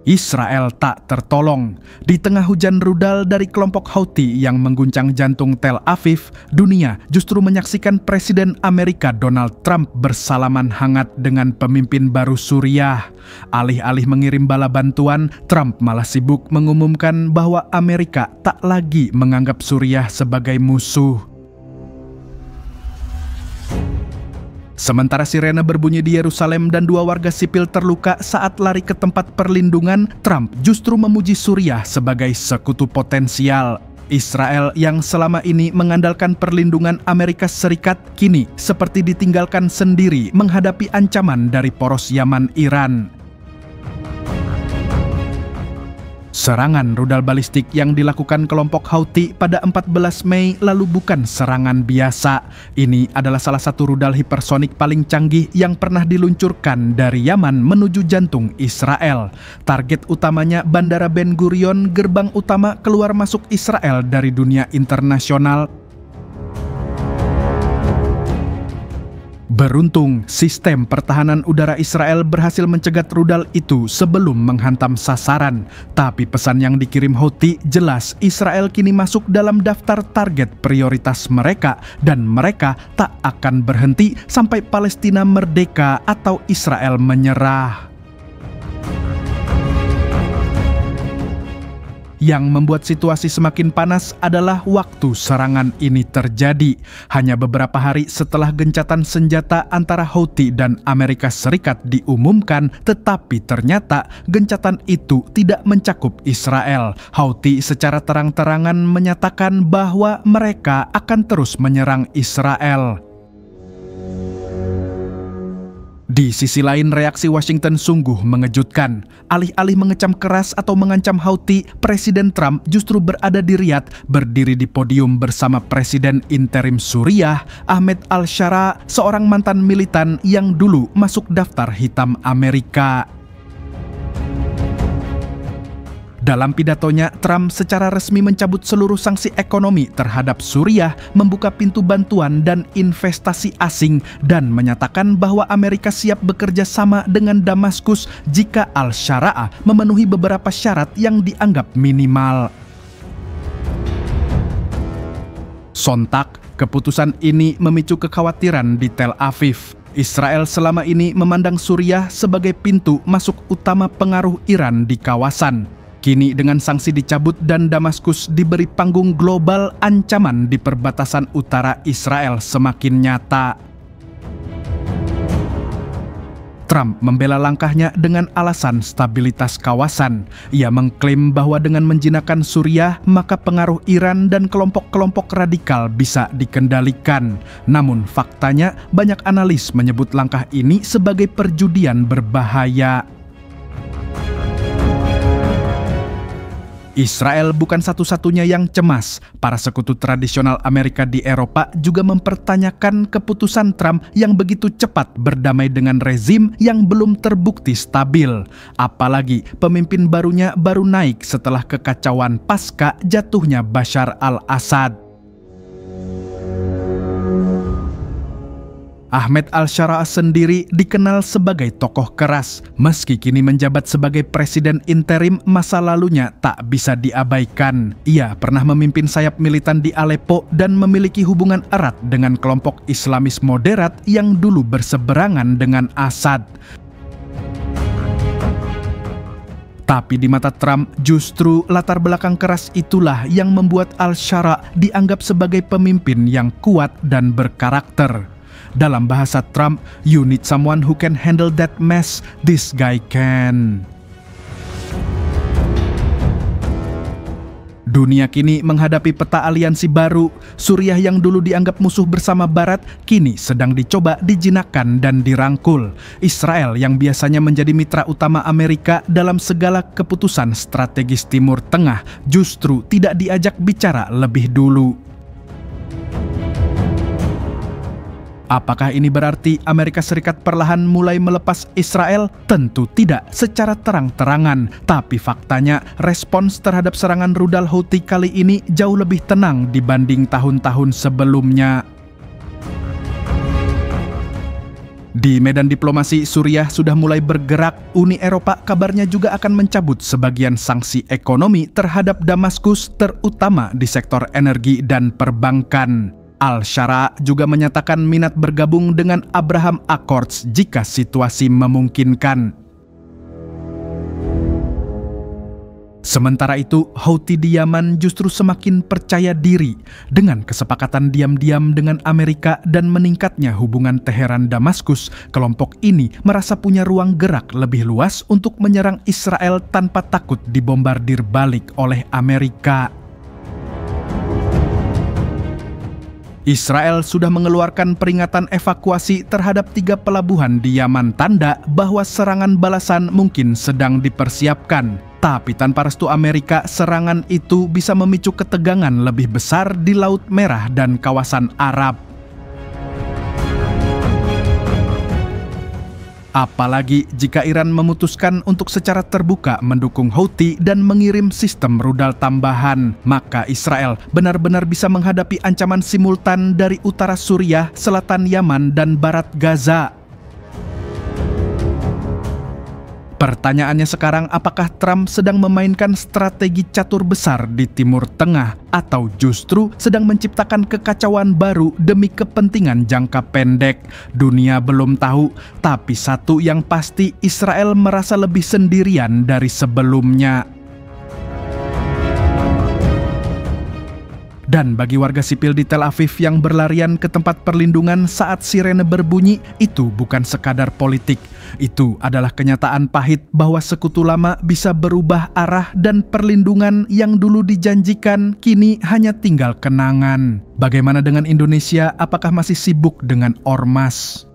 Israel tak tertolong. Di tengah hujan rudal dari kelompok Houthi yang mengguncang jantung Tel Aviv, dunia justru menyaksikan Presiden Amerika Donald Trump bersalaman hangat dengan pemimpin baru Suriah. Alih-alih mengirim bala bantuan, Trump malah sibuk mengumumkan bahwa Amerika tak lagi menganggap Suriah sebagai musuh. Sementara sirene berbunyi di Yerusalem dan 2 warga sipil terluka saat lari ke tempat perlindungan, Trump justru memuji Suriah sebagai sekutu potensial. Israel yang selama ini mengandalkan perlindungan Amerika Serikat kini seperti ditinggalkan sendiri menghadapi ancaman dari poros Yaman Iran. Serangan rudal balistik yang dilakukan kelompok Houthi pada 14 Mei lalu bukan serangan biasa. Ini adalah salah satu rudal hipersonik paling canggih yang pernah diluncurkan dari Yaman menuju jantung Israel. Target utamanya Bandara Ben Gurion, gerbang utama keluar masuk Israel dari dunia internasional. Beruntung, sistem pertahanan udara Israel berhasil mencegat rudal itu sebelum menghantam sasaran. Tapi pesan yang dikirim Houthi jelas, Israel kini masuk dalam daftar target prioritas mereka dan mereka tak akan berhenti sampai Palestina merdeka atau Israel menyerah. Yang membuat situasi semakin panas adalah waktu serangan ini terjadi. Hanya beberapa hari setelah gencatan senjata antara Houthi dan Amerika Serikat diumumkan, tetapi ternyata gencatan itu tidak mencakup Israel. Houthi secara terang-terangan menyatakan bahwa mereka akan terus menyerang Israel. Di sisi lain, reaksi Washington sungguh mengejutkan. Alih-alih mengecam keras atau mengancam Houthi, Presiden Trump justru berada di Riyadh, berdiri di podium bersama Presiden interim Suriah, Ahmed al-Shara, seorang mantan militan yang dulu masuk daftar hitam Amerika. Dalam pidatonya, Trump secara resmi mencabut seluruh sanksi ekonomi terhadap Suriah, membuka pintu bantuan dan investasi asing, dan menyatakan bahwa Amerika siap bekerja sama dengan Damaskus jika al-Shara memenuhi beberapa syarat yang dianggap minimal. Sontak, keputusan ini memicu kekhawatiran di Tel Aviv. Israel selama ini memandang Suriah sebagai pintu masuk utama pengaruh Iran di kawasan. Kini dengan sanksi dicabut dan Damaskus diberi panggung global, ancaman di perbatasan utara Israel semakin nyata. Trump membela langkahnya dengan alasan stabilitas kawasan. Ia mengklaim bahwa dengan menjinakkan Suriah, maka pengaruh Iran dan kelompok-kelompok radikal bisa dikendalikan. Namun faktanya, banyak analis menyebut langkah ini sebagai perjudian berbahaya. Israel bukan satu-satunya yang cemas. Para sekutu tradisional Amerika di Eropa juga mempertanyakan keputusan Trump yang begitu cepat berdamai dengan rezim yang belum terbukti stabil. Apalagi pemimpin barunya baru naik setelah kekacauan pasca jatuhnya Bashar al-Assad. Ahmed al-Shara sendiri dikenal sebagai tokoh keras. Meski kini menjabat sebagai presiden interim, masa lalunya tak bisa diabaikan. Ia pernah memimpin sayap militan di Aleppo dan memiliki hubungan erat dengan kelompok Islamis moderat yang dulu berseberangan dengan Assad. Tapi di mata Trump, justru latar belakang keras itulah yang membuat al-Shara dianggap sebagai pemimpin yang kuat dan berkarakter. Dalam bahasa Trump, "You need someone who can handle that mess. This guy can." Dunia kini menghadapi peta aliansi baru. Suriah yang dulu dianggap musuh bersama Barat, kini sedang dicoba dijinakkan dan dirangkul. Israel yang biasanya menjadi mitra utama Amerika dalam segala keputusan strategis Timur Tengah, justru tidak diajak bicara lebih dulu. Apakah ini berarti Amerika Serikat perlahan mulai melepas Israel? Tentu tidak secara terang-terangan. Tapi faktanya, respons terhadap serangan rudal Houthi kali ini jauh lebih tenang dibanding tahun-tahun sebelumnya. Di medan diplomasi, Suriah sudah mulai bergerak. Uni Eropa kabarnya juga akan mencabut sebagian sanksi ekonomi terhadap Damaskus, terutama di sektor energi dan perbankan. Al-Shara juga menyatakan minat bergabung dengan Abraham Accords jika situasi memungkinkan. Sementara itu, Houthi di Yaman justru semakin percaya diri dengan kesepakatan diam-diam dengan Amerika dan meningkatnya hubungan Teheran-Damaskus. Kelompok ini merasa punya ruang gerak lebih luas untuk menyerang Israel tanpa takut dibombardir balik oleh Amerika. Israel sudah mengeluarkan peringatan evakuasi terhadap 3 pelabuhan di Yaman, tanda bahwa serangan balasan mungkin sedang dipersiapkan. Tapi tanpa restu Amerika, serangan itu bisa memicu ketegangan lebih besar di Laut Merah dan kawasan Arab. Apalagi jika Iran memutuskan untuk secara terbuka mendukung Houthi dan mengirim sistem rudal tambahan, maka Israel benar-benar bisa menghadapi ancaman simultan dari utara Suriah, selatan Yaman, dan barat Gaza. Pertanyaannya sekarang, apakah Trump sedang memainkan strategi catur besar di Timur Tengah atau justru sedang menciptakan kekacauan baru demi kepentingan jangka pendek? Dunia belum tahu, tapi satu yang pasti, Israel merasa lebih sendirian dari sebelumnya. Dan bagi warga sipil di Tel Aviv yang berlarian ke tempat perlindungan saat sirene berbunyi, itu bukan sekadar politik. Itu adalah kenyataan pahit bahwa sekutu lama bisa berubah arah dan perlindungan yang dulu dijanjikan kini hanya tinggal kenangan. Bagaimana dengan Indonesia? Apakah masih sibuk dengan ormas?